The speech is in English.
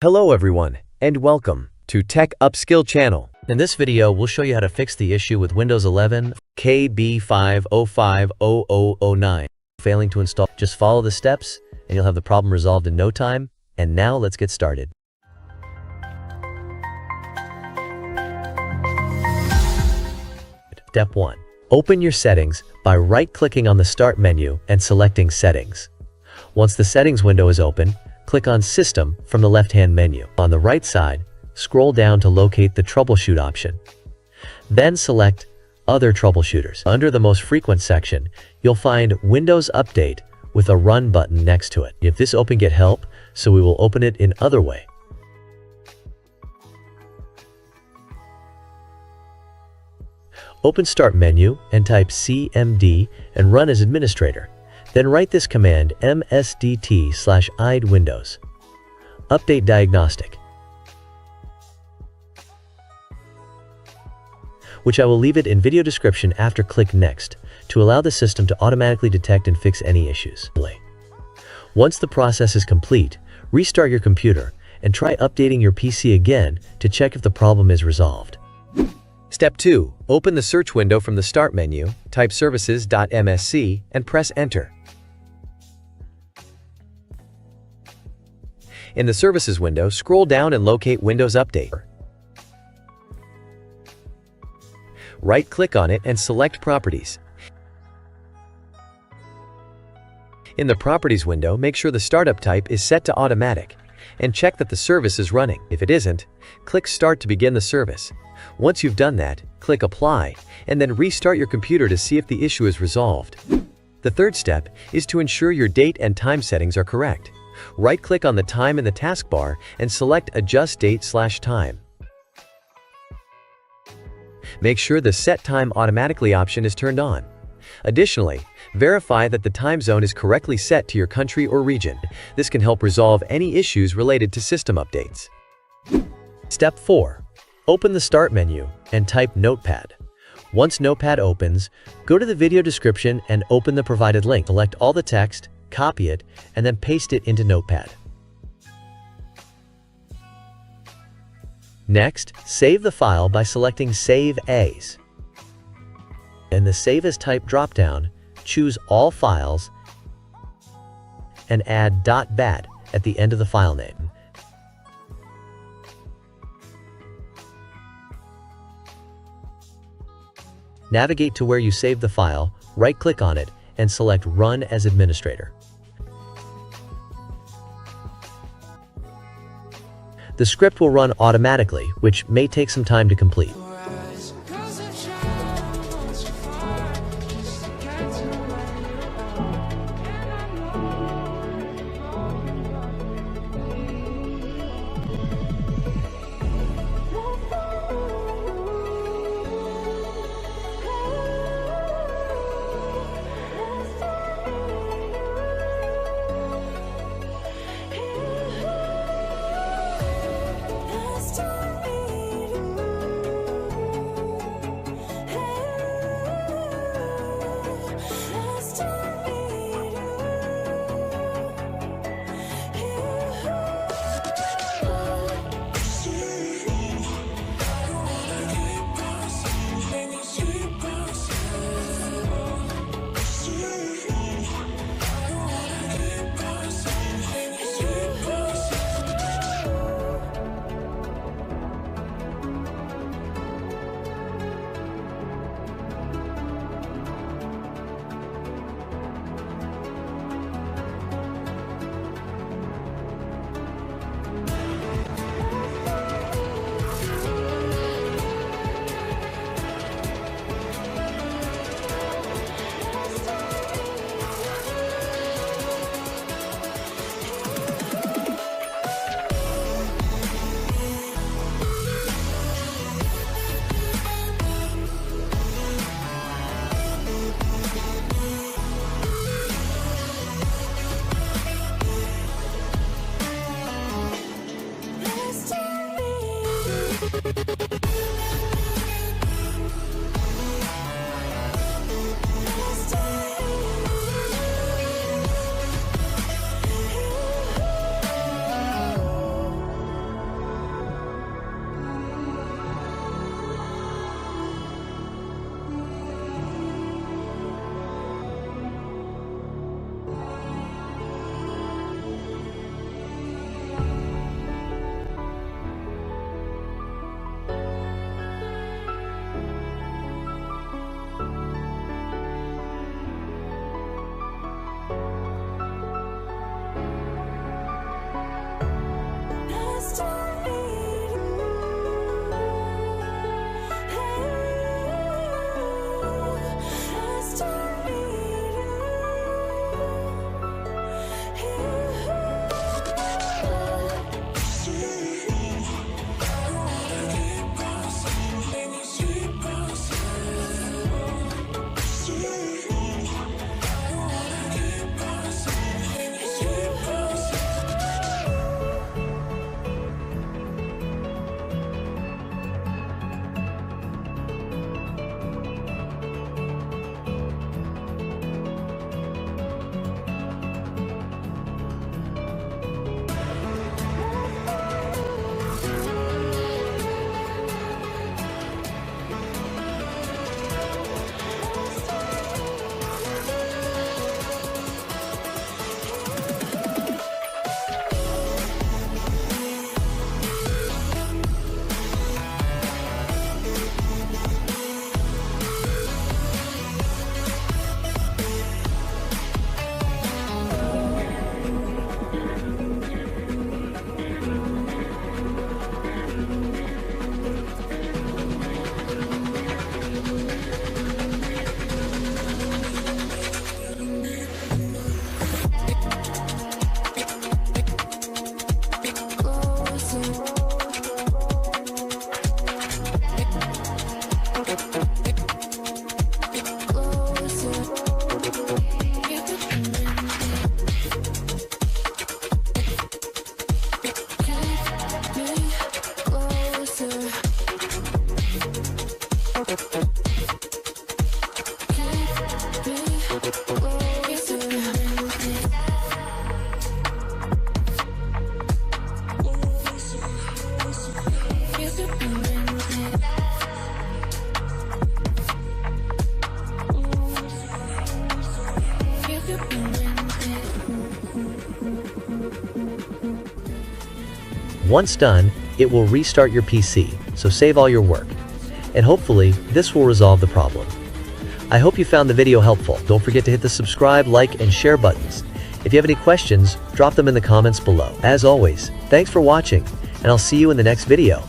Hello everyone, and welcome to Tech Upskill channel. In this video, we'll show you how to fix the issue with Windows 11 KB5050009 failing to install. Just follow the steps and you'll have the problem resolved in no time. And now let's get started. Step 1. Open your settings by right-clicking on the Start menu and selecting Settings. Once the Settings window is open, click on System from the left-hand menu. On the right side, scroll down to locate the Troubleshoot option. Then select Other Troubleshooters. Under the Most Frequent section, you'll find Windows Update with a Run button next to it. If this open, get help, so we will open it in other way. Open Start menu and type cmd and run as administrator. Then write this command msdt/id Windows Update Diagnostic, which I will leave it in video description after. Click Next to allow the system to automatically detect and fix any issues. Once the process is complete, restart your computer and try updating your PC again to check if the problem is resolved. Step 2. Open the search window from the Start menu, type services.msc and press Enter. In the Services window, scroll down and locate Windows Update. Right-click on it and select Properties. In the Properties window, make sure the startup type is set to Automatic and check that the service is running. If it isn't, click Start to begin the service. Once you've done that, click Apply and then restart your computer to see if the issue is resolved. The third step is to ensure your date and time settings are correct. Right-click on the time in the taskbar and select Adjust Date/Time. Make sure the Set Time Automatically option is turned on. Additionally, verify that the time zone is correctly set to your country or region. This can help resolve any issues related to system updates. Step 4. Open the Start menu and type Notepad. Once Notepad opens, go to the video description and open the provided link. Select all the text, copy it, and then paste it into Notepad. Next, save the file by selecting Save As. In the Save As Type dropdown, choose All Files and add .bat at the end of the file name. Navigate to where you saved the file, right-click on it, and select Run as Administrator. The script will run automatically, which may take some time to complete. Once done, it will restart your PC, so save all your work. And hopefully, this will resolve the problem. I hope you found the video helpful. Don't forget to hit the subscribe, like, and share buttons. If you have any questions, drop them in the comments below. As always, thanks for watching, and I'll see you in the next video.